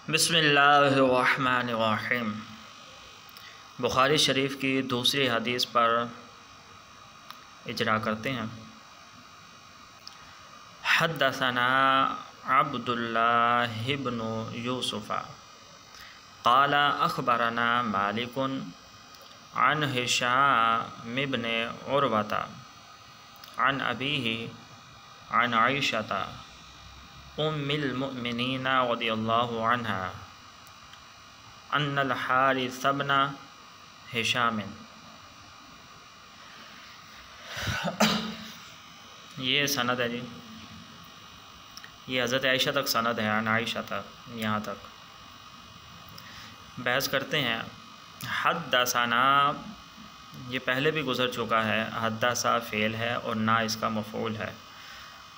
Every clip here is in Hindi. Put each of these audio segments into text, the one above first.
बिस्मिल्लाहिर्रहमानिर्रहीम। बुखारी शरीफ की दूसरी हदीस पर इजरा करते हैं। हद्दसना अब्दुल्लाह इब्नु यूसुफ़ क़ाला अख़बरना मालिकुन अन हिशाम इब्न उरवता अन अबीही अन आइशता उम्मिल मुअमिनीन रज़ियल्लाहु अन्हा अन्नल हारिस इब्न हिशाम। ये सनद है जी, ये हज़रत आयशा तक सनद है, अन आयशा तक, यहाँ तक बहस करते हैं। हद्दसना ये पहले भी गुज़र चुका है। हद्दसा फ़ेल है और ना इसका मफ़ऊल है,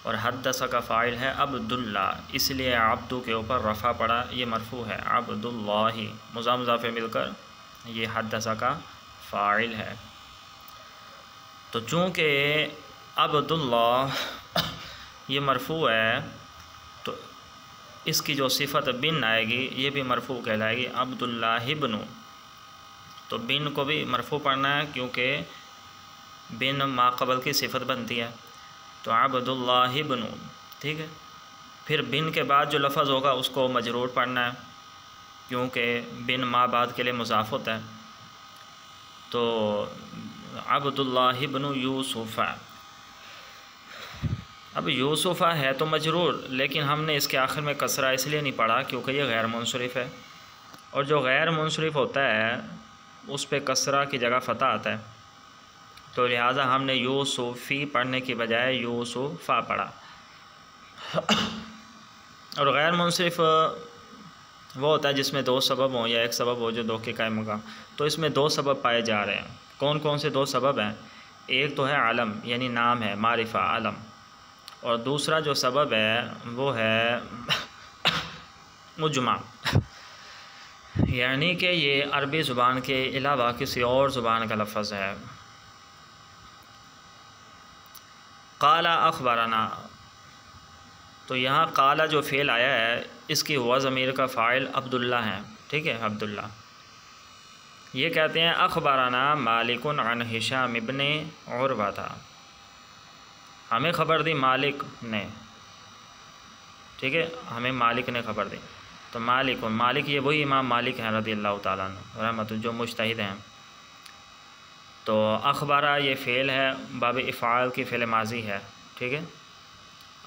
और हद्दसा का फ़ाइल है अब्दुल्ला, इसलिए अब्दु के ऊपर रफ़ा पड़ा, ये मरफ़ू है। अब्दुल्लाही मुज़ाफ़ मिलकर ये हद्दसा का फ़ाइल है। तो चूँकि अब्दुल्लाह ये मरफ़ू है तो इसकी जो सिफ़त बिन आएगी ये भी मरफ़ू कहलाएगी, अब्दुल्लाह इब्नु। तो बिन को भी मरफ़ू पढ़ना है क्योंकि बिन माक़बल की सिफ़त बनती है। तो अब्दुल्लाह इब्नु, ठीक है। फिर बिन के बाद जो लफ्ज़ होगा उसको मजरूर पढ़ना है क्योंकि बिन मा बाद के लिए मुज़ाफ़ होता है। तो अब्दुल्लाह इब्नु यूसुफ़, अब यूसुफ़ा है तो मजरूर, लेकिन हमने इसके आखिर में कसरा इसलिए नहीं पढ़ा क्योंकि ये गैर मुनसरिफ़ है, और जो गैर मुनसरिफ़ होता है उस पर कसरा की जगह फ़तह आता है। तो लिहाजा हमने यूसुफ़ी पढ़ने की बजाय यूसुफ़ा पढ़ा। और गैर मुनसरिफ़ वो होता है जिसमें दो सबब हों या एक सबब हो जो दो के कायम होगा। तो इसमें दो सबब पाए जा रहे हैं। कौन कौन से दो सबब हैं? एक तो है आलम यानी नाम है, मारिफा आलम, और दूसरा जो सबब है वो है मुजमा, यानी कि ये अरबी ज़ुबान के अलावा किसी और ज़ुबान का लफ्ज़ है। क़ाला अख़बरना, तो यहाँ क़ाला जो फ़ेल आया है इसकी हुआ ज़मीर का फ़ाइल अब्दुल्ला है, ठीक है, अब्दुल्ला। ये कहते हैं अख़बरना मालिकुन अन हिशाम इब्न उरवा था, हमें ख़बर दी मालिक ने, ठीक है, हमें मालिक ने ख़बर दी। तो मालिक ये वही इमाम मालिक हैं रज़ियल्लाहु ताला अन्हु रहमत, जो मुज्तहिद हैं। तो अख़बरा ये फ़ेल है, बाब इफ़ाल की फ़ेल माजी है, ठीक है,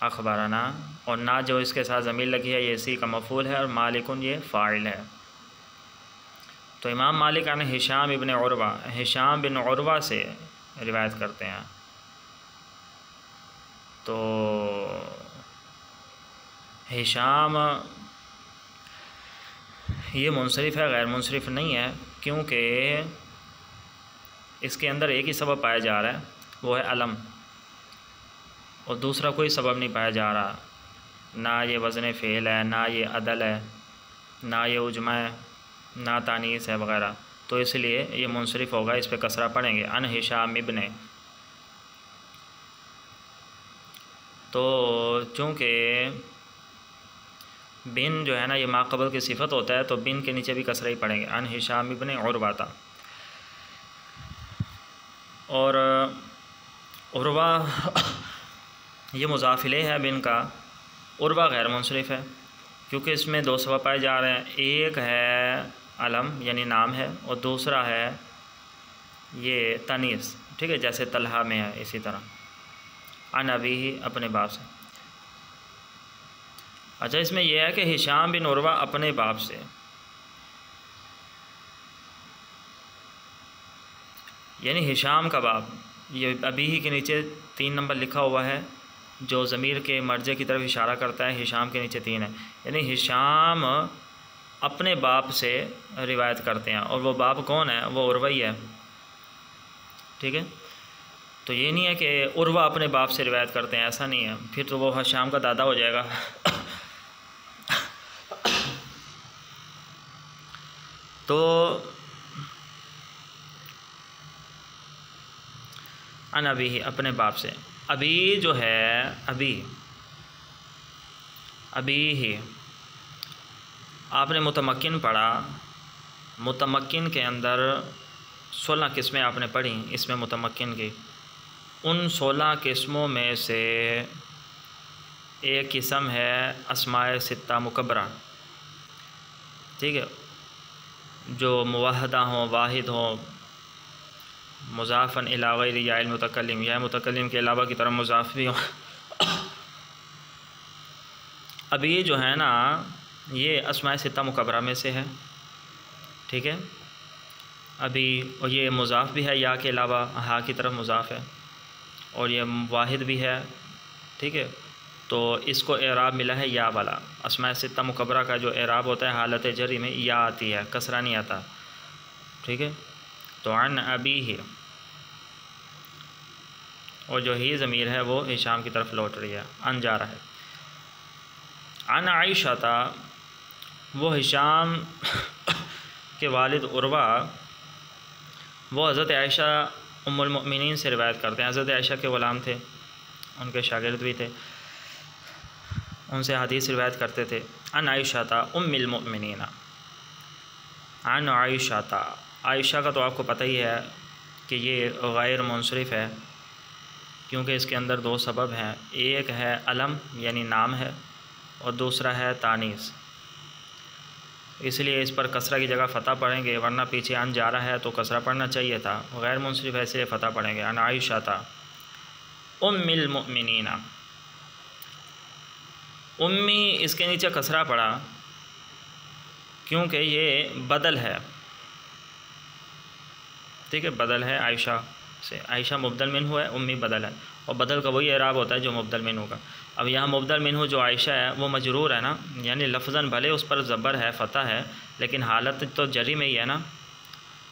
अख़बरना, और ना जो इसके साथ ज़मीर लगी है ये इसी का मफ़ूल है, और मालिकुन ये फ़ाइल है। तो इमाम मालिक अन हिशाम इब्न उरवा, हिशाम बिन उरवा से रिवायत करते हैं। तो हिशाम ये मुनसरिफ़ है, गैर मुनसरिफ़ नहीं है, क्योंकि इसके अंदर एक ही सबब पाया जा रहा है, वो है अलम, और दूसरा कोई सबब नहीं पाया जा रहा। ना ये वज़न फ़ेल है, ना ये अदल है, ना ये उजमा है, ना तानीस है वग़ैरह। तो इसलिए ये मुनसरिफ़ होगा, इस पर कसरा पढ़ेंगे। अन हिशाम इब्न, तो चूँकि बिन जो है ना ये माक़बल की सिफ़त होता है तो बिन के नीचे भी कसरा ही पढ़ेंगे। अन हिशाम इब्न उरवा था, और उरवा ये मुज़ाफ़ इलैह है बिन का, उरवा गैर मुनसरिफ़ है क्योंकि इसमें दो सबब पाए जा रहे हैं। एक है अलम यानी नाम है, और दूसरा है ये तनीस, ठीक है, जैसे तलहा में है इसी तरह। अन अबीही अपने बाप से। अच्छा, इसमें यह है कि हिशाम बिन उरवा अपने बाप से, यानी हिशाम का बाप, ये अबीही के नीचे 3 नंबर लिखा हुआ है जो ज़मीर के मर्जे की तरफ इशारा करता है। हिशाम के नीचे 3 है, यानी हिशाम अपने बाप से रिवायत करते हैं, और वो बाप कौन है? वो उरवा ही है, ठीक है। तो ये नहीं है कि उरवा अपने बाप से रिवायत करते हैं, ऐसा नहीं है, फिर तो वो हिशाम का दादा हो जाएगा। तो अन अबी अपने बाप से, अभी जो है अभी ही आपने मुतमक्किन पढ़ा, मुतमक्किन के अंदर 16 किस्में आपने पढ़ी इसमें मुतमक्किन की। उन 16 किस्मों में से एक किस्म है अस्माए सित्ता मुकब्बरा, ठीक है, जो मुवहदा हो, वाहिद हो, मुज़ाफ़न इला गैरि या मुतकल्लिम, या मुतकल्लिम के अलावा की तरफ मुज़ाफ़ भी हो। अब ये जो है ना, ये अस्माए सित्ता मुकब्बरा में से है, ठीक है। अभी और ये मुज़ाफ़ भी है, या के अलावा हा की तरफ मुज़ाफ़ है, और ये वाहिद भी है, ठीक है। तो इसको एराब मिला है या वाला। अस्माए सित्ता मुकब्बरा का जो एराब होता है हालत जरी में या आती है, कसरा नहीं आता, ठीक है। तो अन अबी ही, और जो ही ज़मीर है वो हिशाम की तरफ लौट रही है, अन जा रहा है। अन आयशा था, वो हिशाम के वालिद उर्वा, वो हज़रत आयशा उम्मुल मोमिनीन से रिवायत करते हैं। हज़रत आयशा के ग़ुलाम थे, उनके शागिर्द भी थे, उनसे हदीस रिवायत करते थे। अन आयशा था उम्मुल मोमिनीन, अन आयशा था। आयशा का तो आपको पता ही है कि ये गैर मुनसरिफ है, क्योंकि इसके अंदर दो सबब हैं। एक है अलम यानी नाम है, और दूसरा है तानीस, इसलिए इस पर कसरा की जगह फ़तह पढ़ेंगे, वरना पीछे अन जा रहा है तो कसरा पढ़ना चाहिए था। गैर मुनसरिफ है इसलिए फ़तह पढ़ेंगे। अन आयशा था उम्मुल मोमिनीन, उम्मी इसके नीचे कसरा पड़ा क्योंकि ये बदल है, ठीक है, बदल है आयशा से। आयशा मुबदल मिन्हु है, उम्मी बदल है, और बदल का वही एराब होता है जो मुबदल मिन्हु का। अब यहाँ मुबदल मिन्हु जो आयशा है वो मजरूर है ना, यानी लफ्ज़न भले उस पर ज़बर है, फ़तह है, लेकिन हालत तो जरी में ही है ना।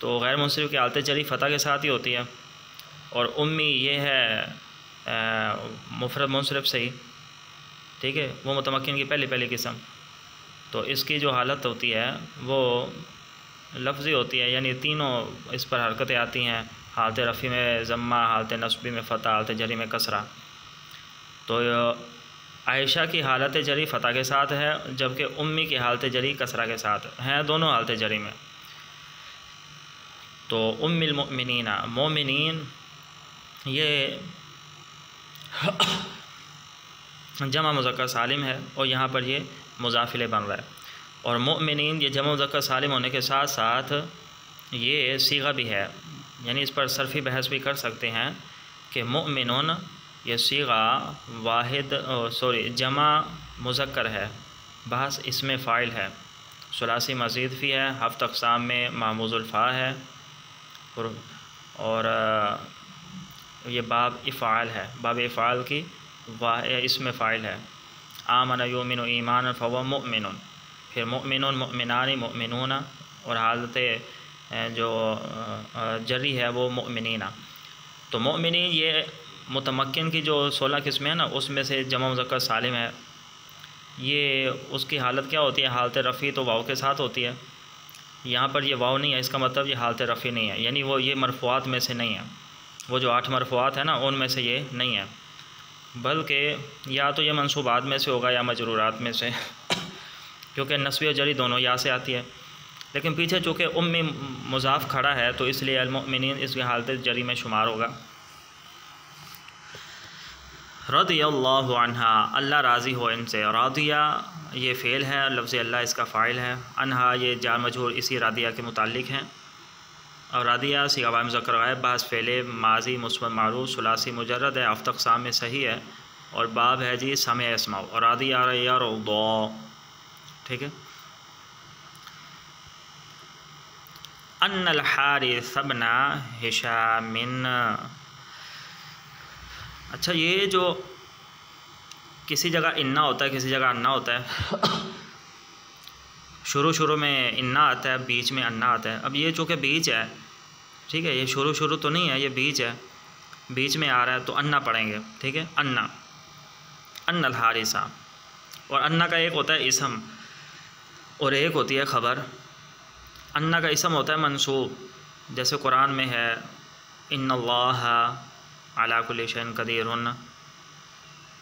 तो गैर मुनसरिफ की हालत जरी फ़तह के साथ ही होती है, और उम्मी ये है मुफरद मुनसरिफ से ही, ठीक है, वो मुतमक्किन की पहली किस्म। तो इसकी जो हालत होती है वो लफ्ज़ी होती है, यानी तीनों इस पर हरकतें आती हैं, हालत रफ़ी में ज़म्मा, हालत नस्बी में फ़तह, हालत जरी में कसरा। तो आयशा की हालत जरी फ़तह के साथ है, जबकि उम्मी की हालत जरी कसरा के साथ हैं, दोनों हालत जरी में। तो उम्मुल मोमिनीन, मोमिनीन ये जमा मुज़क्कर सालिम है, और यहाँ पर ये मुज़ाफ़िले बन रहा है। और मोमिनीन ये जमा मुज़क्कर सालिम होने के साथ साथ ये सीगा भी है, यानी इस पर सरफ़ी बहस भी कर सकते हैं कि मोमिनून ये सीगा वाहिद जमा मुज़क्कर है, बहस इसमें फ़ाइल है, सुलासी मज़ीद भी है, हफ़्त अक़साम में मामूज़ुल फ़ा है, और ये बाब इफ़ाल है, बाब इफ़ाल की वाह इसमें फ़ाइल है। आमन युमिनु ईमान फ़हुव मुमिनुन, फिर मुमिनुन मुमिनानी मुमिनूना, और हालत जो जरी है वो मुमिनीना। तो मुमिनीन ये मुतमक्किन की जो 16 किस्में हैं ना, उसमें से जमा मुज़क्कर सालिम है। ये उसकी हालत क्या होती है, हालत रफ़ी तो वाव के साथ होती है। यहाँ पर ये वाव नहीं है, इसका मतलब ये हालत रफ़ी नहीं है, यानी वो ये मरफ़ूआत में से नहीं है, वो जो 8 मरफ़ूआत है ना उनमें से ये नहीं है, बल्कि या तो ये मंसूबात में से होगा या मजरूरात में से क्योंकि नस्बी और जरी दोनों या से आती है। लेकिन पीछे चूँकि उम्मी मुज़ाफ़ खड़ा है तो इसलिए अल-मुमिनीन इसकी हालत जरी में शुमार होगा। रदियल्लाहु अन्हा, अल्लाह राज़ी हो इनसे। रादिया ये फ़ेल है, लफ्ज़ अल्लाह इसका फ़ाइल है, अन्हा ये जार मजहूर इसी रादिया के मुताल्लिक़ हैं। और रादिया सिगा मुज़क्कर गायब, बाज़ फ़ेले माजी मुस्बत मारूफ़ सुलासी मुजर्रद है, हफ़्त अक़साम में सही है, और बाब है जी समय अस्माउ, और रादिया यारदो, ठीक है। अन्नल हारिस इब्न हिशामिन, अच्छा ये जो किसी जगह इन्ना होता है, किसी जगह अन्ना होता है, शुरू में इन्ना आता है, बीच में अन्ना आता है। अब ये चूँकि बीच है, ठीक है, ये शुरू तो नहीं है, ये बीच है, बीच में आ रहा है तो अन्ना पढ़ेंगे, ठीक है। अन्ना, अन्नल हारिसा, और अन्ना का एक होता है इसम और एक होती है ख़बर। अन्ना का इसम होता है मंसूब, जैसे कुरान में है इन्नल्लाह अला कुल्लि शैइन कदीरुन,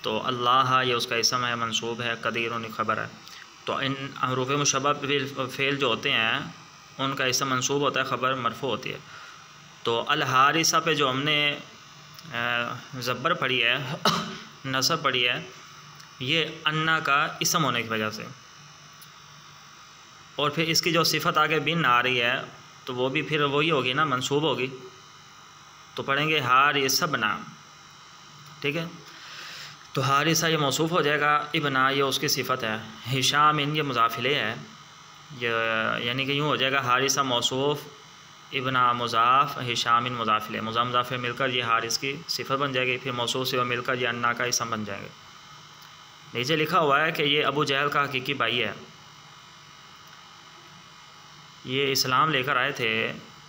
तो अल्लाह ये उसका इसम है, मंसूब है, कदीरुन ख़बर है। तो इन हरूफ मुशब्बह फ़ेल जो होते हैं उनका इसम मंसूब होता है, ख़बर मरफ़ू होती है। तो अल हारिसा पे जो हमने ज़ब्बर पढ़ी है नसब पढ़ी है, ये अन्ना का इसम होने की वजह से, और फिर इसकी जो सिफत आगे बिन आ रही है तो वो भी फिर वही होगी ना, मंसूब होगी। तो पढ़ेंगे हारिसा बना, ठीक है। तो हारिसा ये मौसूफ़ हो जाएगा, इबना ये उसकी सिफत है, हिशाम इन ये मुज़ाफ़िले है, ये यानी कि यूँ हो जाएगा हारिसा मौसूफ़, इबना मुज़ाफ़, हिशाम इन मुज़ाफ़िले, मुज़ाफ़ मिलकर ये हारिस की सिफत बन जाएगी, फिर मौसूफ़ से मिलकर ये अन्ना का इसम बन जाएंगे। नीचे लिखा हुआ है कि ये अबू जहल का हकीकी भाई है, ये इस्लाम लेकर आए थे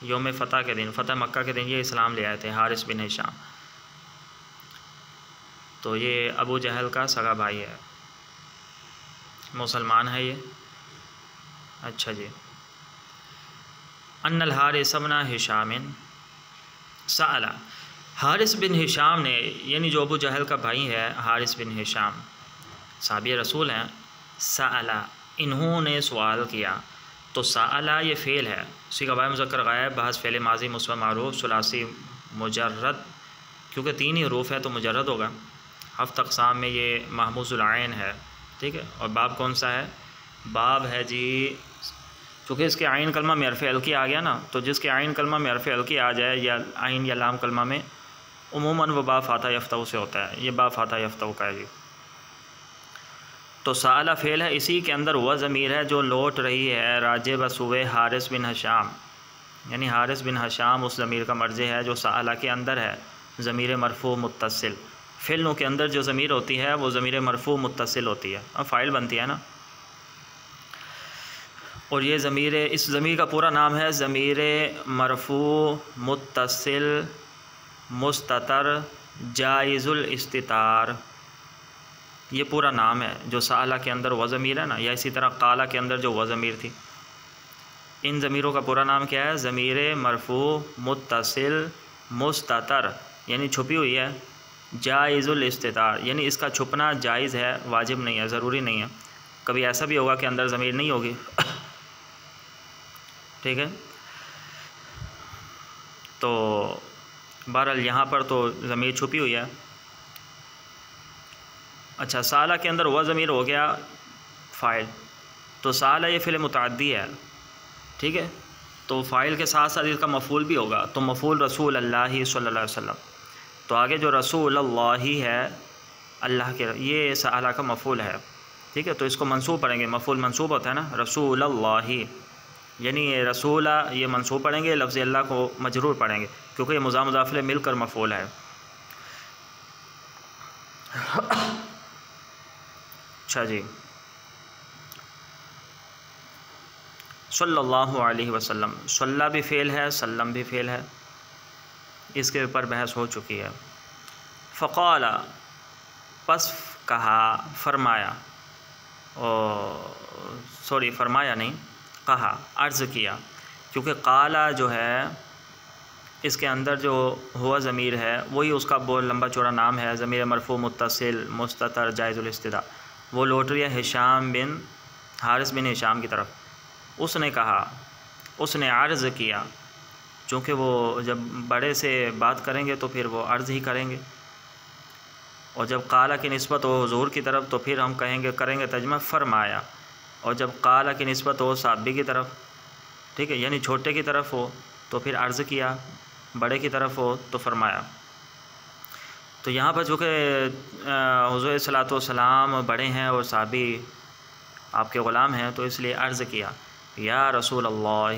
योम फ़तह के दिन, फ़तह मक्का के दिन ये इस्लाम ले आए थे, हारिस बिन हिशाम। तो ये अबू जहल का सगा भाई है, मुसलमान है ये। अच्छा जी, अन्नल हारिस बिन हिशामिन सअला, हारिस बिन हिशाम ने, यानी जो अबू जहल का भाई है हारिस बिन हिशाम साहबी रसूल हैं, सअला इन्होंने सवाल किया। तो सअला ये फ़ेल है, सीगा बाय मुज़क्कर गायब, बहस फ़ेल माजी मुस्बत मारूफ सुलासी मुजर्रद, क्योंकि 3 ही हरूफ है तो मुजर्रद होगा। हफ्त अक़साम में ये महमूज़ुल आइन है, ठीक है। और बाब कौन सा है, बाब है जी, चूँकि इसके आइन कलमा में हर्फ़ अलकी आ गया ना, तो जिसके आइन कलमा में हर्फ़ अलकी आ जाए या आइन या लाम कलमा में, उमूमन वो बा फ़ाता यफ्तऊ से होता है, ये बा फ़ाता यफ्तऊ का है जी। तो साला फ़ेल है, इसी के अंदर वह ज़मीर है जो लौट रही है राजे बसुए हारिस बिन हशाम, यानी हारिस बिन हशाम उस ज़मीर का मर्ज़े है जो साला के अंदर है, ज़मीर मरफ़ू मुत्तसिल। फ़िल्नों के अंदर जो ज़मीर होती है वो ज़मीर मरफ़ू मुत्तसिल होती है, अब फ़ाइल बनती है ना। और ये ज़मीर, इस ज़मीर का पूरा नाम है ज़मीर मरफ़ू मुत्तसिल मुस्ततर जाइज़ुल इस्तितार, ये पूरा नाम है। जो साला के अंदर वह ज़मीर है ना, या इसी तरह काला के अंदर जो वह ज़मीर थी, इन ज़मीरों का पूरा नाम क्या है, ज़मीर मरफ़ू मुत्तसिल मुस्ततर, यानी छुपी हुई है, जाइज़ुल इस्तितार, यानी इसका छुपना जायज़ है, वाजिब नहीं है, ज़रूरी नहीं है। कभी ऐसा भी होगा कि अंदर ज़मीर नहीं होगी ठीक है। तो बहरहाल यहाँ पर तो ज़मीर छुपी हुई है। अच्छा, साला के अंदर वह ज़मीर हो गया फ़ाइल, तो साला ये फ़िल मुतअद्दी है, ठीक है। तो फ़ाइल के साथ साथ इसका मफ़ूल भी होगा, तो मफ़ूल रसूल अल्लाह सल्लल्लाहु अलैहि वसल्लम, तो आगे जो रसूल अल्लाह है अल्लाह के, ये साला का मफ़ूल है, ठीक है। तो इसको मंसूब पढ़ेंगे, मफ़ूल मंसूब होता है ना, रसूल अल्लाह, यानी रसूला ये मंसूब पढ़ेंगे, लफ्ज़ अल्लाह को मजरूर पढ़ेंगे, क्योंकि ये मुज़ाफ़िले मिलकर मफ़ूल है। अच्छा जी, सल्लल्लाहु अलैहि वसल्लम, सल्ला भी फ़ेल है, सल्लम भी फ़ेल है, इसके ऊपर बहस हो चुकी है। फ़क़ाला पस कहा, फरमाया, सॉरी फरमाया नहीं, कहा, अर्ज़ किया, क्योंकि काला जो है इसके अंदर जो हुआ ज़मीर है वही उसका बहुत लंबा चौड़ा नाम है, ज़मीर मरफ़ू मुत्तसिल मुस्ततर जाइज़ुल इस्तिदा, वो लौट रही है हिशाम बिन हारिस बिन हिशाम की तरफ। उसने कहा, उसने अर्ज़ किया, चूँकि वो जब बड़े से बात करेंगे तो फिर वो अर्ज़ ही करेंगे, और जब काला की निस्बत हो हुज़ूर की तरफ तो फिर हम करेंगे तर्जुमा फरमाया, और जब काला की निस्बत हो साहबी की तरफ, ठीक है, यानी छोटे की तरफ हो तो फिर अर्ज़ किया, बड़े की तरफ हो तो फरमाया। तो यहाँ पर चूँकि हुज़ूर सल्लल्लाहु अलैहि वसल्लम बड़े हैं और साहबी आपके ग़ुलाम हैं, तो इसलिए अर्ज़ किया, या रसूल अल्लाह,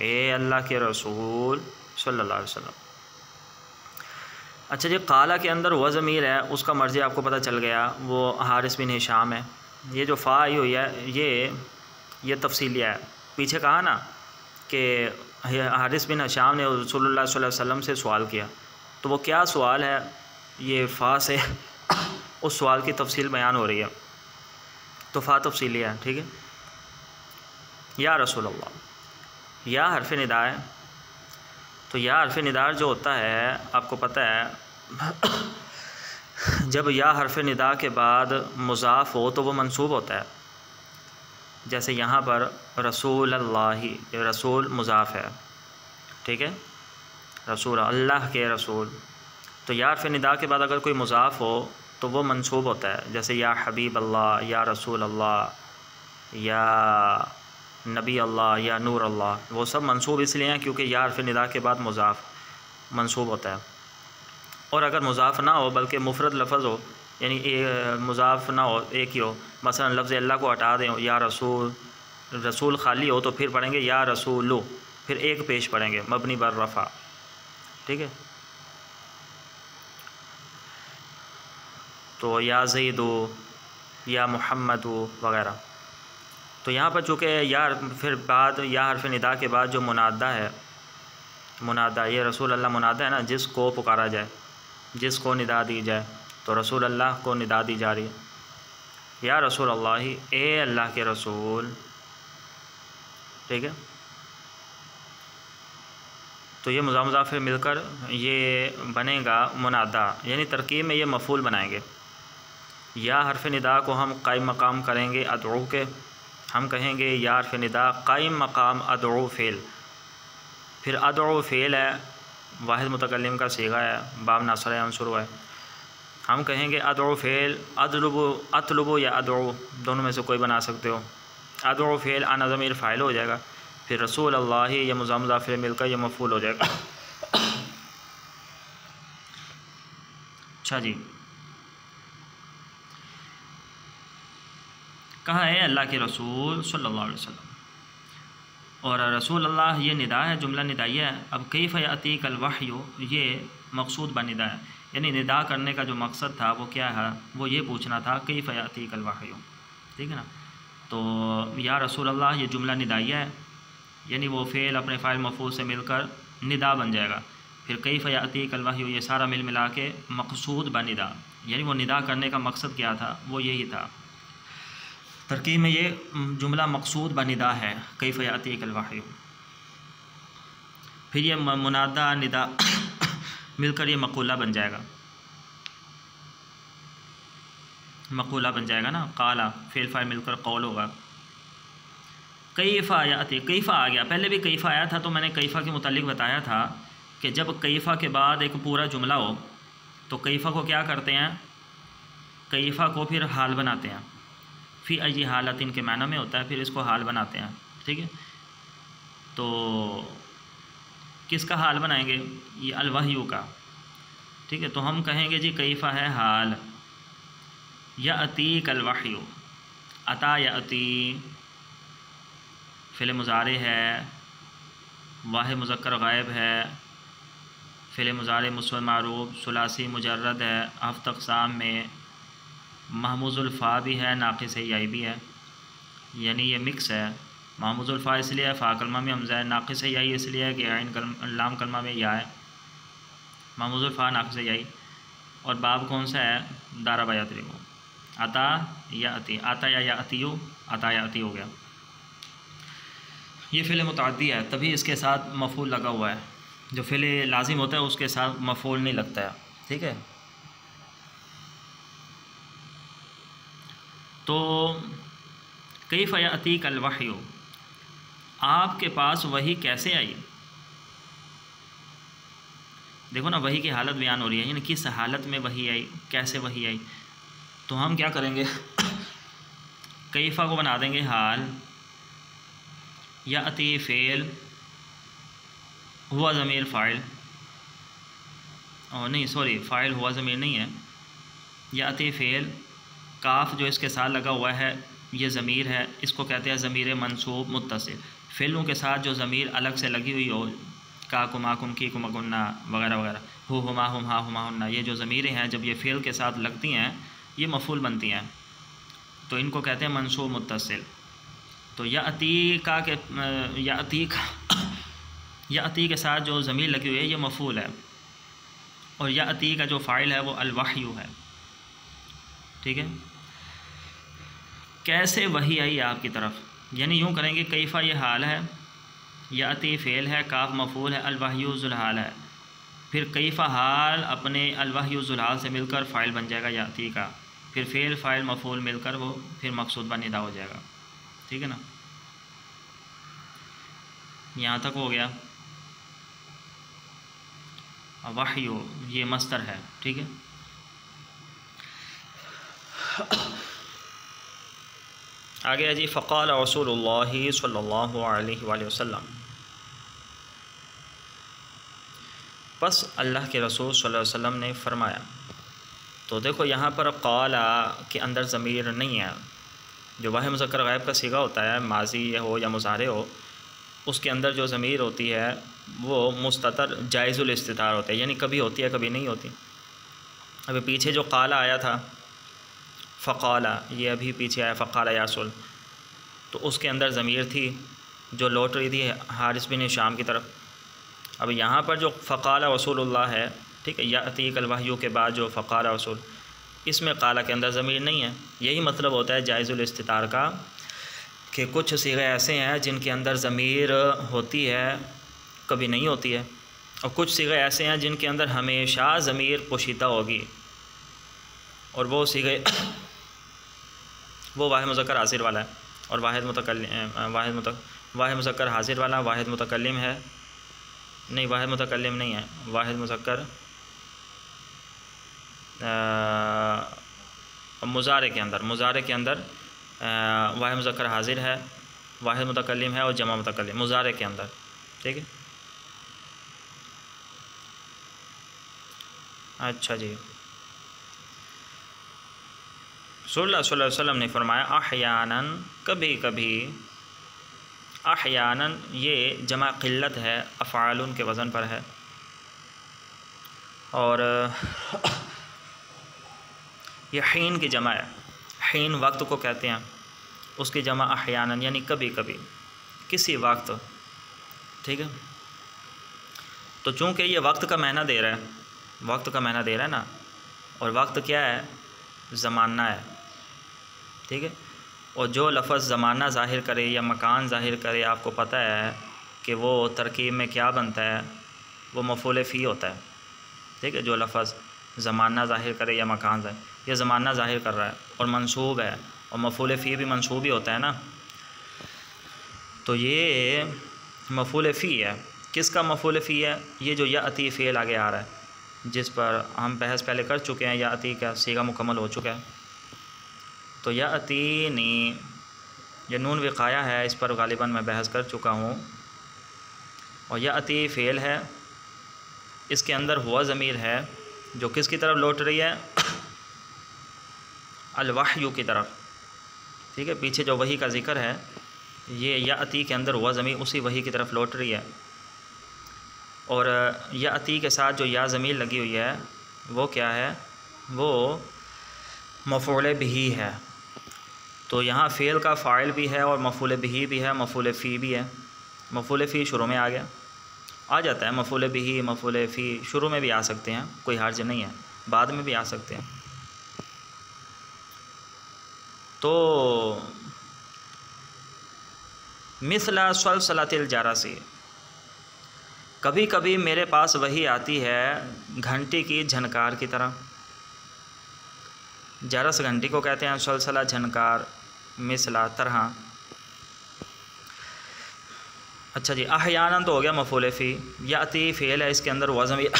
ए अल्लाह के रसूल सल्लल्लाहु अलैहि वसल्लम। अच्छा जी, काला के अंदर वह ज़मीर है, उसका मर्ज़ी आपको पता चल गया, वो हारिस बिन हिशाम है। ये जो फ़ा आई हुई है ये तफसीलिया है। पीछे कहा ना कि हारिस बिन हिशाम ने रसूलुल्लाह सल्लल्लाहु अलैहि वसल्लम से सवाल किया, तो वो क्या सवाल है, ये फ़ा से उस सवाल की तफसील बयान हो रही है, तो फ़ा तफसीलिया है, ठीक है। या रसूल अल्लाह, या हरफ निदा है, तो या हरफ निदा जो होता है आपको पता है जब या हरफ निदा के बाद मुज़ाफ़ हो तो वो मंसूब होता है, जैसे यहाँ पर रसूल अल्लाह, रसूल मुज़ाफ़ है, ठीक है, रसूल अल्लाह के रसूल, तो या हर्फ़ निदा के बाद अगर कोई मुज़ाफ़ हो तो वो मंसूब होता है, जैसे या हबीब अल्लाह, या रसूल अल्लाह, या नबी अल्लाह, या नूर अल्लाह, वो सब मंसूब इसलिए हैं क्योंकि या हर्फ़ निदा के बाद मुज़ाफ़ मंसूब होता है। और अगर मुज़ाफ़ ना हो बल्कि मुफ़रद लफ्ज़ हो, यानी मुज़ाफ़ ना हो, एक ही हो, मसलन लफ्ज़ अल्लाह को हटा दें, या रसूल, रसूल खाली हो तो फिर पढ़ेंगे या रसूलु, फिर एक पेश पढ़ेंगे मबनी बर रफ़ा, ठीक है। तो या ज़ैदु, या मुहम्मदु वग़ैरह। तो यहाँ पर चूँकि या फिर बाद या हर्फ़ निदा के बाद जो मुनादा है, मुनादा, ये रसूल अल्लाह मुनादा है ना, जिसको पुकारा जाए, जिसको निदा दी जाए, तो रसूल अल्लाह को निदा दी जा रही है, या रसूल अल्लाह, ए अल्लाह के रसूल, ठीक है। तो ये मुज़ाफ़ मिलकर ये बनेगा मुनादा, यानी तरकीब में ये मफ़ूल बनाएंगे। या हर्फ़ निदा को हम कायम मकाम करेंगे अदऊ के, हम कहेंगे या हर्फ़ निदा कायम मकाम अदऊ फ़ेल, फिर अदऊ फ़ेल है, वाहिद मुतकल्लिम का सीगा है, बाब नासर अंसुर है, हम कहेंगे अदऊ फ़ेल, अतलुबु या अदऊ, दोनों में से कोई बना सकते हो। अदऊ फ़ेल आना ज़मीर फ़ाइल हो जाएगा, फिर रसूल अल्लाह ये मुज़ाफ़ मिलकर ये मफ़ूल हो जाएगा। अच्छा जी, कहा है अल्लाह के रसूल सल्लल्लाहु अलैहि वसल्लम, और रसूल अल्लाह ये निदा है, जुमला निदाइया है। अब कैफ़ यातीक अल वह्यु, ये मकसूद ब निदा है, यानी निदा करने का जो मकसद था वो क्या है, वो ये पूछना था कैफ़ यातीक अल वह्यु, ठीक है ना। तो या रसूल अल्लाह ये जुमला निदाइया है, यानी वो फ़ेल अपने फ़ाइल मफ़ूल से मिलकर निदा बन जाएगा। फिर कैफ़ यातीक अल वह्यु, ये सारा मिल मिला के मकसूद ब निदा, यानी वो निदा करने का मकसद क्या था, वो यही था। तरकीब में ये जुमला मकसूद ब निदा है, कैफ़ यातीक अल वह्यु। फिर ये मुनादा निदा मिलकर ये मक़ूला बन जाएगा, मक़ूला बन जाएगा ना, काला फ़ेल फ़ाइल मिलकर कौल होगा। कैफ़ा याती, कैफ़ा आ गया, पहले भी कैफ़ा आया था, तो मैंने कैफ़ा के मुतालिक बताया था कि जब कैफ़ा के बाद एक पूरा जुमला हो तो कैफ़ा को क्या करते हैं, कैफ़ा को फिर हाल बनाते हैं, फिर अय्यी हालत इनके माना में होता है, फिर इसको हाल बनाते हैं, ठीक है। तो किसका हाल बनाएंगे, ये अल वह्यु का, ठीक है। तो हम कहेंगे जी कैफ़ा है हाल, यातीक अल वह्यु, अता याती फ़िल मुज़ारे है, वाहिद मुज़क्कर गायब है, फ़िल मुज़ारे मुस्बत मारूफ, सुलासी मुजर्रद है, हफ़्त अक़साम में महमूज़ुल फ़ा भी है, नाक़िस याई भी है, यानी ये मिक्स है। महमूज़ुल फ़ा इसलिए है, फ़ा कलमा में हमज़ा है, नाक़िस याई इसलिए है कि आइन लाम कलमा में या है, महमूज़ुल फ़ा नाक़िस याई। और बाब कौन सा है, दारा बयातरी को, अता या अती, आता या अतीयु, अता या अती हो गया। ये फ़िल मुतअद्दी है, तभी इसके साथ मफ़ूल लगा हुआ है, जो फ़िल लाजिम होता है उसके साथ मफ़ूल नहीं लगता है, ठीक है। तो कैफ़ यातीक अल वह्यु, आपके पास वही कैसे आई, देखो ना वही की हालत बयान हो रही है, यानी किस हालत में वही आई, कैसे वही आई। तो हम क्या करेंगे, कैफ़ा को बना देंगे हाल, याती फ़ेल, हुआ ज़मीर फ़ाइल, और नहीं सॉरी फ़ाइल हुआ ज़मीर नहीं है, याती फ़ेल, काफ जो इसके साथ लगा हुआ है ये ज़मीर है, इसको कहते हैं ज़मीर मंसूब मुत्तसिल। फ़ेलों के साथ जो ज़मीर अलग से लगी हुई हो, का कुमा कुम की कुमकुन्ना वगैरह वगैरह, हु हुमा हुमा हुन्ना, ये जो ज़मीरें हैं जब ये फ़ेल के साथ लगती हैं ये मफ़ूल बनती हैं, तो इनको कहते हैं मंसूब मुत्तसिल। तो यातीका के याती के साथ जो ज़मीर लगी हुई है ये मफ़ूल है, और याती का जो फ़ाइल है वो अल वह्यु है, ठीक है। कैसे वही आई आपकी तरफ, यानी यूँ करेंगे कैफ़ा ये हाल है, याती फ़ेल है, काफ मफ़ूल है, अल वह्यु ज़ुल हाल है, फिर कैफ़ा हाल अपने अल वह्यु ज़ुल हाल से मिलकर फ़ाइल बन जाएगा याती का, फिर फ़ेल फ़ाइल मफ़ूल मिलकर वो फिर मक़सूद ब निदा हो जाएगा। ठीक है ना, यहाँ तक हो गया। वहयु ये मस्तर है, ठीक है। आगे है जी, फ़क़ाल रसूलुल्लाहि सल्लल्लाहु अलैहि वसल्लम, बस अल्लाह के रसूल सल्लल्लाहु अलैहि वसल्लम ने फ़रमाया। तो देखो यहाँ पर क़ाला के अंदर ज़मीर नहीं है। जो वाहिद मुज़क्कर गायब का सीगा होता है, माजी हो या मुज़ारे हो, उसके अंदर जो ज़मीर होती है वो मुस्ततर जायज़ुल इस्तितार होता है, यानी कभी होती है कभी नहीं होती। अभी पीछे जो क़ाला आया था फ़क़ाला, ये अभी पीछे आया फ़क़ाला या रसूल, तो उसके अंदर ज़मीर थी जो लौट रही थी हारिस बिन शाम की तरफ। अब यहाँ पर जो फ़क़ाला रसूलुल्लाह है, ठीक है, याती कल वहयु के बाद जो फ़क़ाला रसूल, इसमें क़ाला के अंदर ज़मीर नहीं है। यही मतलब होता है जायज़ुल इस्तितार का, कि कुछ सीगे ऐसे हैं जिनके अंदर ज़मीर होती है कभी नहीं होती है, और कुछ सीगे ऐसे हैं जिनके अंदर हमेशा ज़मीर पोशीदा होगी, और वो सीगे वो वाहिद मुज़क्कर हाज़िर वाला है, और वाहिद मुज़क्कर हाज़िर वाला वाहिद मुतकल्लिम है, नहीं वाहिद मुतकल्लिम नहीं है, वाहिद मुज़क्कर मुज़ारे के अंदर वाहिद मुज़क्कर हाज़िर है, वाहिद मुतकल्लिम है और जमा मुतकल्लिम मुज़ारे के अंदर, ठीक है। अच्छा जी, सल्लल्लाहु अलैहि वसल्लम ने फरमाया अहयानन, कभी कभी, अहयानन ये जमा क़िल्लत है, अफ़आलुन के वज़न पर है, और ये हीन की जमा है। हीन वक्त को कहते हैं, उसकी जमा अहयानन यानी कभी कभी, किसी वक्त, ठीक है। तो चूँकि ये वक्त का मायना दे रहा है, वक्त का मायना दे रहा है ना, और वक्त क्या है, ज़माना है, ठीक है। और जो लफ़्ज़ ज़माना ज़ाहिर करे या मकान ज़ाहिर करे, आपको पता है कि वो तरकीब में क्या बनता है, वो मफ़ूल फ़ी होता है, ठीक है। जो लफ़्ज़ ज़माना ज़ाहिर करे या मकान ज़ाहिर, ये ज़माना ज़ाहिर कर रहा है और मंसूब है, और मफ़ूल फ़ी भी मंसूब ही होता है ना, तो ये मफ़ूल फ़ी है। किसका मफ़ूल फ़ी है? ये जो याती फ़ेल आगे आ रहा है, जिस पर हम बहस पहले कर चुके हैं, याती का सीगा मुकम्मल हो चुका है। तो यातीनी ये नून विक़ाया है, इस पर गालिबन मैं बहस कर चुका हूँ, और याती फ़ेल है, इसके अंदर हुआ ज़मीर है जो किसकी तरफ लौट रही है, अल-वहयु की तरफ, ठीक है। पीछे जो वही का ज़िक्र है, ये याती के अंदर हुआ ज़मीर उसी वही की तरफ लौट रही है, और याती के साथ जो या ज़मीर लगी हुई है वो क्या है, वो मफ़ूल बिही है। तो यहाँ फ़ेल का फ़ाइल भी है और मफ़ूल बिही भी है, मफ़ूल फ़ी भी है। मफ़ूल फ़ी शुरू में आ गया, आ जाता है, मफ़ूल बिही मफ़ूल फ़ी शुरू में भी आ सकते हैं, कोई हर्ज नहीं है, बाद में भी आ सकते हैं। तो मिसला सलसलातिल जारसी, कभी कभी मेरे पास वही आती है घंटी की झनकार की तरह। जारस घंटी को कहते हैं, सलसला झनकार, मिसला तरह। अच्छा जी, अहयानन तो हो गया मफ़ूल फ़ी, याती फ़ेल है, इसके अंदर हुआ ज़मीर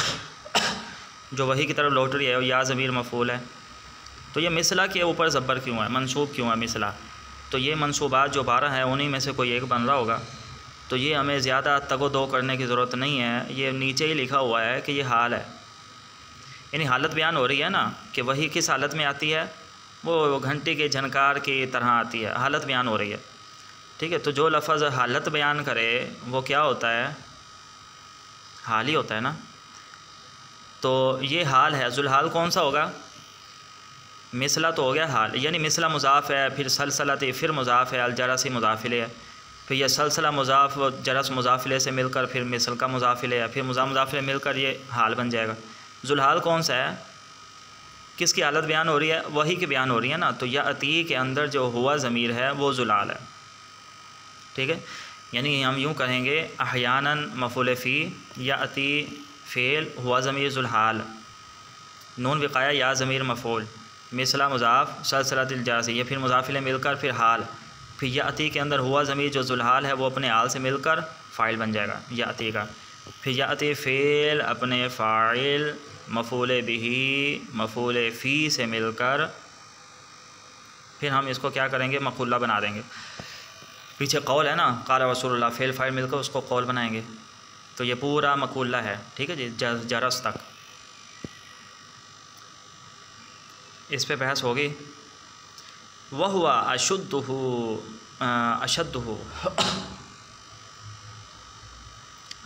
जो वही की तरफ लौट रही है, और या ज़मीर मफ़ूल है। तो ये मिसला के ऊपर ज़ब्बर क्यों है, मंसूब क्यों है मिसला? तो ये मंसूबात जो 12 हैं उन्हीं में से कोई एक बन रहा होगा, तो ये हमें ज़्यादा तगो दो करने की ज़रूरत नहीं है। ये नीचे ही लिखा हुआ है कि ये हाल है, यानी हालत बयान हो रही है ना, कि वही किस हालत में आती है, वो घंटी के झनकार की तरह आती है, हालत बयान हो रही है, ठीक है। तो जो लफ्ज़ हालत बयान करे वो क्या होता है, हाल ही होता है ना। तो ये हाल है, ज़ुलहाल कौन सा होगा, मिसला तो हो गया हाल, यानी मिसला मुज़ाफ़ है, फिर सलसलती फिर मुज़ाफ़ है, अलजरसी मुज़ाफ़िले है, फिर यह सलसला मुज़ाफ़ जरस मुज़ाफ़िले से मिलकर फिर मिसल का मुज़ाफ़िले है, फिर मुज़ाफ़िले मिलकर ये हाल बन जाएगा। ज़ुलहाल कौन सा है, किसकी हालत बयान हो रही है, वही की बयान हो रही है ना। तो याती के अंदर जो हुआ ज़मीर है वो ज़ुलाल है, ठीक है। यानी हम यूँ कहेंगे अहयानन मफ़ूल फ़ी, याती फ़ेल, हुआ ज़मीर ज़ुलहाल, नून विक़ाया या ज़मीर मफ़ूल, मिसला मुज़ाफ़, सलसलातिल जारसी, ये फिर मुज़ाफ़िले मिलकर फिर हाल, फिर याती के अंदर हुआ ज़मीर जो ज़ुलहाल है वो अपने आल से मिलकर फ़ाइल बन जाएगा याती का। फिर याती फ़ेल अपने फ़ाइल मफ़ूल बिही मफ़ूल फ़ी से मिलकर फिर हम इसको क्या करेंगे, मक़ूला बना देंगे। पीछे कौल है ना, क़ाल रसूलुल्लाह, फ़ेल फ़ाइल मिलकर उसको कौल बनाएंगे। तो ये पूरा मक़ूला है, ठीक है जी, जरस तक। इस पे बहस होगी। वह हुआ अशुद्धहु अशद्दहु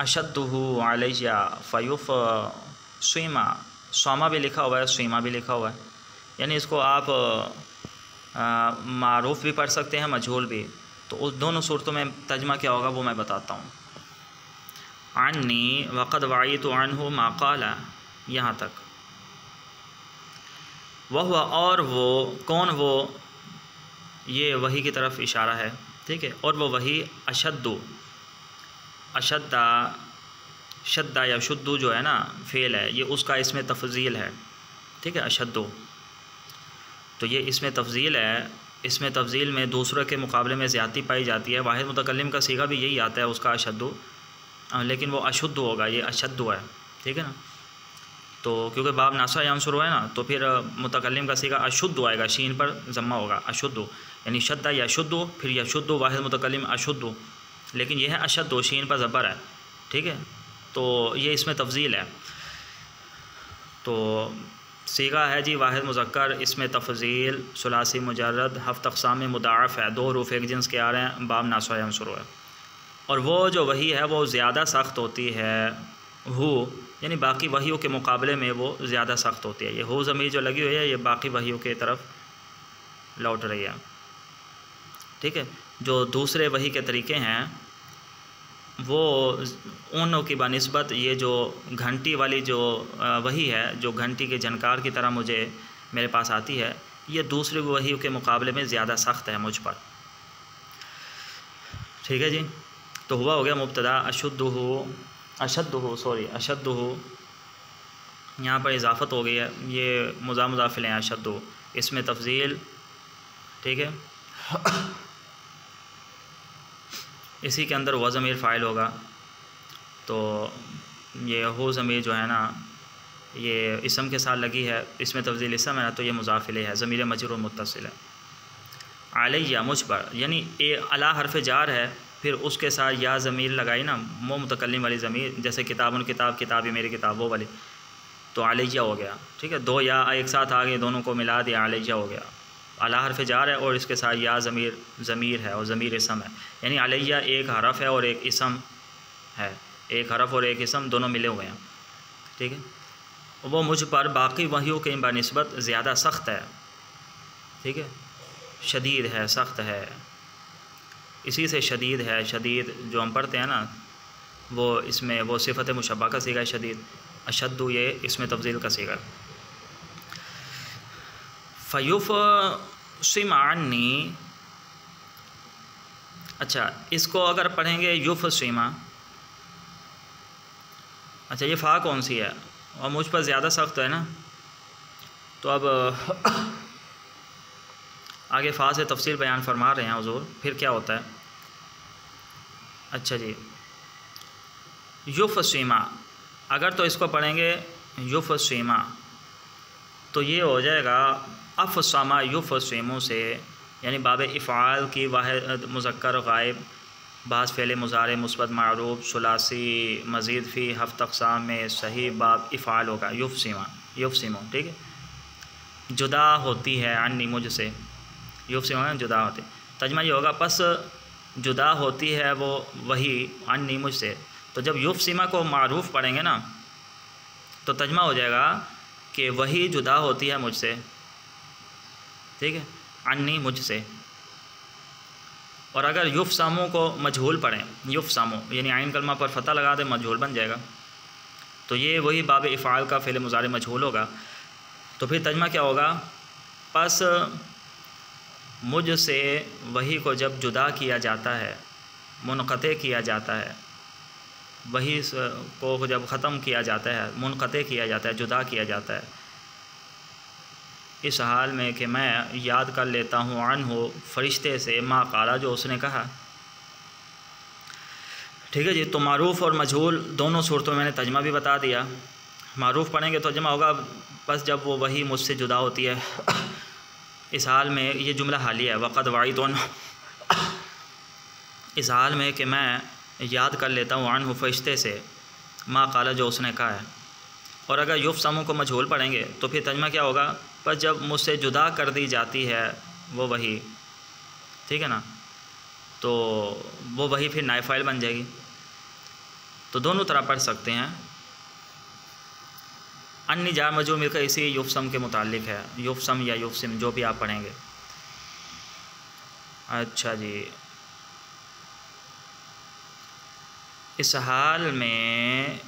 अशद्दहु अलैया फ़युफ़ स्वीमा, स्वामा भी लिखा हुआ है, स्वीमा भी लिखा हुआ है, यानी इसको आप मारूफ़ भी पढ़ सकते हैं, मजहूल भी। तो उस दोनों सूरतों में तर्जुमा क्या होगा वो मैं बताता हूँ। अन्नी वक़द वाईतु अन्हु मा क़ाला, यहाँ तक। वह और वो, कौन वो, ये वही की तरफ इशारा है, ठीक है। और वो वही अशद्दु, अशद्दा, शद्दा या शुद्धु जो है ना फ़ेल है, ये उसका इसमें तफ़ज़ील है, ठीक है, अशद्दु। तो ये इसमें तफ़ज़ील है, इसमें तफ़ज़ील में दूसरों के मुकाबले में ज़्यादती पाई जाती है। वाहिद मुतकल्लिम का सीगा भी यही आता है उसका अशद्दु, लेकिन वो अशुद्ध होगा, ये अशद्दु है, ठीक है ना। तो क्योंकि बाब नासा याम शुरू है ना, तो फिर मुतकल्लिम का सीगा अशुद्ध आएगा, शीन पर ज़म्मा होगा, अशुद्ध, यानी शद्दा या शुद्ध, फिर या शुद्ध, वाहिद मुतकल्लिम अशुद्ध, लेकिन यह है अशद्ध, शीन पर ज़बर है, ठीक है। तो ये इसमें तफ़ज़ील है। तो सीगा है जी वाहिद मुज़क्कर, इसमें तफ़ज़ील सुलासी मुजर्रद, हफ़्त अक़साम में मुदाअफ़ है, दो रूफ़ एक जिन्स के आ रहे हैं, बाब नासा याम शुरू है। और वो जो वही है वो ज़्यादा सख्त होती है, हु यानी बाकी वहियों के मुकाबले में वो ज़्यादा सख्त होती है। ये हो ज़मीर जो लगी हुई है ये बाकी वहियों की तरफ लौट रही है, ठीक है। जो दूसरे वही के तरीक़े हैं वो उन की बनिस्बत ये जो घंटी वाली जो वही है, जो घंटी के झनकार की तरह मुझे मेरे पास आती है, ये दूसरे वहियों के मुकाबले में ज़्यादा सख्त है मुझ पर, ठीक है जी। तो हुआ हो गया मुब्तदा अशद्दुहु, सॉरी अशद्दुहु, यहाँ पर इजाफ़त हो गई है, ये मुज़ाफ़िल हैं अशद्दु, इसमें तफ़ज़ील, ठीक है। इसी के अंदर हुआ ज़मीर फ़ाइल होगा। तो ये हो ज़मीर जो है ना ये इसम के साथ लगी है, इसमें तफ़ज़ील इसम है ना, तो ये मुज़ाफ़िल है, ज़मीर मजरूर मुत्तसिल है। अलैया मुझ पर, यानी ए अला हरफ़ जार है, फिर उसके साथ या ज़मीर लगाई ना, मो मुतकल्लिम वाली ज़मीर, जैसे किताबुन किताब, किताबी मेरी किताब, वो वाली, तो अलैया हो गया, ठीक है। दो या एक साथ आ गए, दोनों को मिला दिया, अलैया हो गया। अला हरफ़ जार है और इसके साथ या ज़मीर है और ज़मीर इसम है, यानी अलैया एक हरफ़ है और एक इसम है, एक हरफ़ और एक इसम दोनों मिले हुए हैं, ठीक है। वो मुझ पर बाकी वहियों के बनिस्बत ज़्यादा सख्त है, ठीक है, शदीद है, सख्त है। इसी से शदीद है, शदीद जो हम पढ़ते हैं ना वो इसमें वो सिफ़त मुशब्बा का सीगा शदीद, अशद्दु ये इसमें तफ़ज़ील का सीगा। फ़युफ़ सिमानी, अच्छा इसको अगर पढ़ेंगे युफ़ सीमा, अच्छा ये फ़ा कौन सी है और मुझ पर ज़्यादा सख्त है ना, तो अब आगे फ़ा से तफसील बयान फरमा रहे हैं हुज़ूर, फिर क्या होता है। अच्छा जी, युफ़ सीमा, अगर तो इसको पढ़ेंगे युफ़ सीमा तो ये हो जाएगा अफ़सामा युफ़सीमु से, यानी बाब इफ़ाल की वाहिद मुज़क्कर गायब, बाज़ फ़ेल मुज़ारे मुस्बत मारूफ सुलासी मज़ीद फ़ी हफ़्त अक़साम में सही बाब इफ़ाल होगा युफ़सीमु, ठीक है। जुदा होती है अन्नी मुझसे, युफ़सीमु जुदा होती, तर्जुमा ये होगा पस जुदा होती है वो वही अन्नी मुझसे। तो जब युफ़सीमा को मारूफ पढ़ेंगे ना तो तर्जुमा हो जाएगा कि वही जुदा होती है मुझसे, ठीक है, अन्नी मुझसे। और अगर युफ़सामु को मजहूल पढ़ें, युफ़सामु यानी आइन कलमा पर फ़तह लगा दे, मजहूल बन जाएगा, तो ये वही बाब इफ़ाल का फ़ेल मुज़ारे मजहूल होगा। तो फिर तर्जुमा क्या होगा, पस मुझसे वही को जब जुदा किया जाता है, मुनक़ते किया जाता है, वही को जब ख़त्म किया जाता है, मुनक़ते किया जाता है, जुदा किया जाता है, इस हाल में कि मैं याद कर लेता हूँ अन्हु फ़रिश्ते से मा क़ाला जो उसने कहा। ठीक है जी। तो मारूफ़ और मजहूल दोनों सूरतों में मैंने तर्जमा भी बता दिया। मारूफ़ पढ़ेंगे तो तर्जमा होगा बस जब वो वही मुझसे जुदा होती है। इस हाल में ये जुमला हालिया है, वक़द वाइतुन, इस हाल में कि मैं याद कर लेता हूँ अन्हु फ़रिश्ते से मा क़ाला जो उसने कहा है। और अगर युफ़समु को मजहूल पढ़ेंगे तो फिर तर्जमा क्या होगा, पर जब मुझसे जुदा कर दी जाती है वो वही, ठीक है ना, तो वो वही फिर नाइब फ़ाइल बन जाएगी। तो दोनों तरह पढ़ सकते हैं। अन्य जार मजहूल मिलकर इसी युफ़सम के मुतालिक है, युफ़सम या युफ़सिम जो भी आप पढ़ेंगे। अच्छा जी। इस हाल में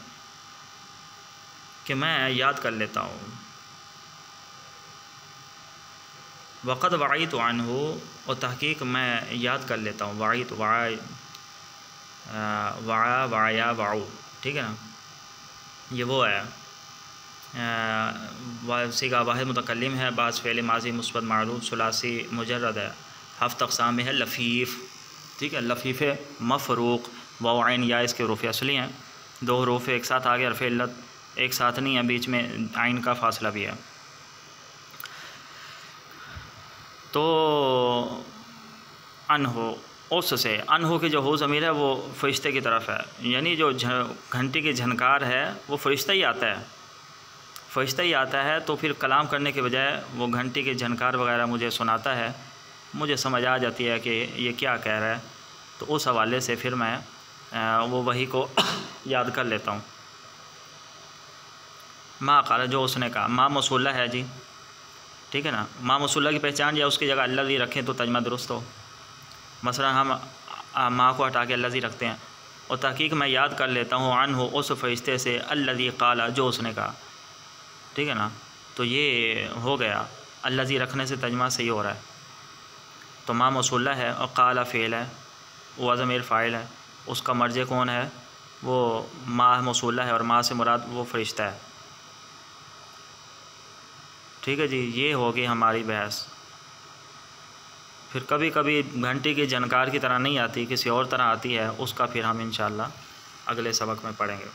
कि मैं याद कर लेता हूँ, वक़द वाइतु अन्हु, और तहक़ीक़ मैं याद कर लेता हूँ, वाइतु वाया वाऊ, ठीक है ना, ये वो है सीगा वाहिद मुतकल्लिम है, बाज़ फ़ेल माज़ी मुस्बत मारूफ़ सुलासी मुजर्रद है, हफ़्त अक़साम में है लफ़ीफ़, ठीक है। लफ़ीफ़ मफ़रूक़ वाव आइन या इसके रूफ़ असली हैं, दो रूफ़ एक साथ आ गए, हर्फ़ इल्लत एक साथ नहीं है, बीच में आइन का फ़ासला भी है। तो अन्हु उससे, अन्हु की जो हो ज़मीर है वो फ़रिश्ते की तरफ है, यानी जो घंटी की झनकार है वो फ़रिश्ता ही आता है, फ़रिश्ता ही आता है। तो फिर कलाम करने के बजाय वो घंटी की झनकार वगैरह मुझे सुनाता है, मुझे समझ आ जाती है कि ये क्या कह रहा है। तो उस हवाले से फिर मैं वो वही को याद कर लेता हूँ। मा क़ाला जो उसने कहा, मा मौसूला है जी, ठीक है ना। मा मौसूला की पहचान या उसकी जगह अल्लज़ी रखें तो तर्जुमा दुरुस्त हो। मसलन हम माँ को हटा के अल्लज़ी रखते हैं। और तहक़ीक़ मैं याद कर लेता हूँ अन्हु उस फ़रिश्ते से अल्लज़ी क़ाला जो उसने कहा, ठीक है ना। तो ये हो गया, अल्लज़ी रखने से तर्जुमा सही हो रहा है। तो मा मौसूला है और क़ाला फ़ेल है, व ज़मीर फ़ाइल है, उसका मर्जे कौन है, वो मा मौसूला है और मा से मुराद वो फ़रिश्ता है, ठीक है जी। ये होगी हमारी बहस। फिर कभी कभी घंटी की झनकार की तरह नहीं आती, किसी और तरह आती है, उसका फिर हम इंशाअल्लाह अगले सबक में पढ़ेंगे।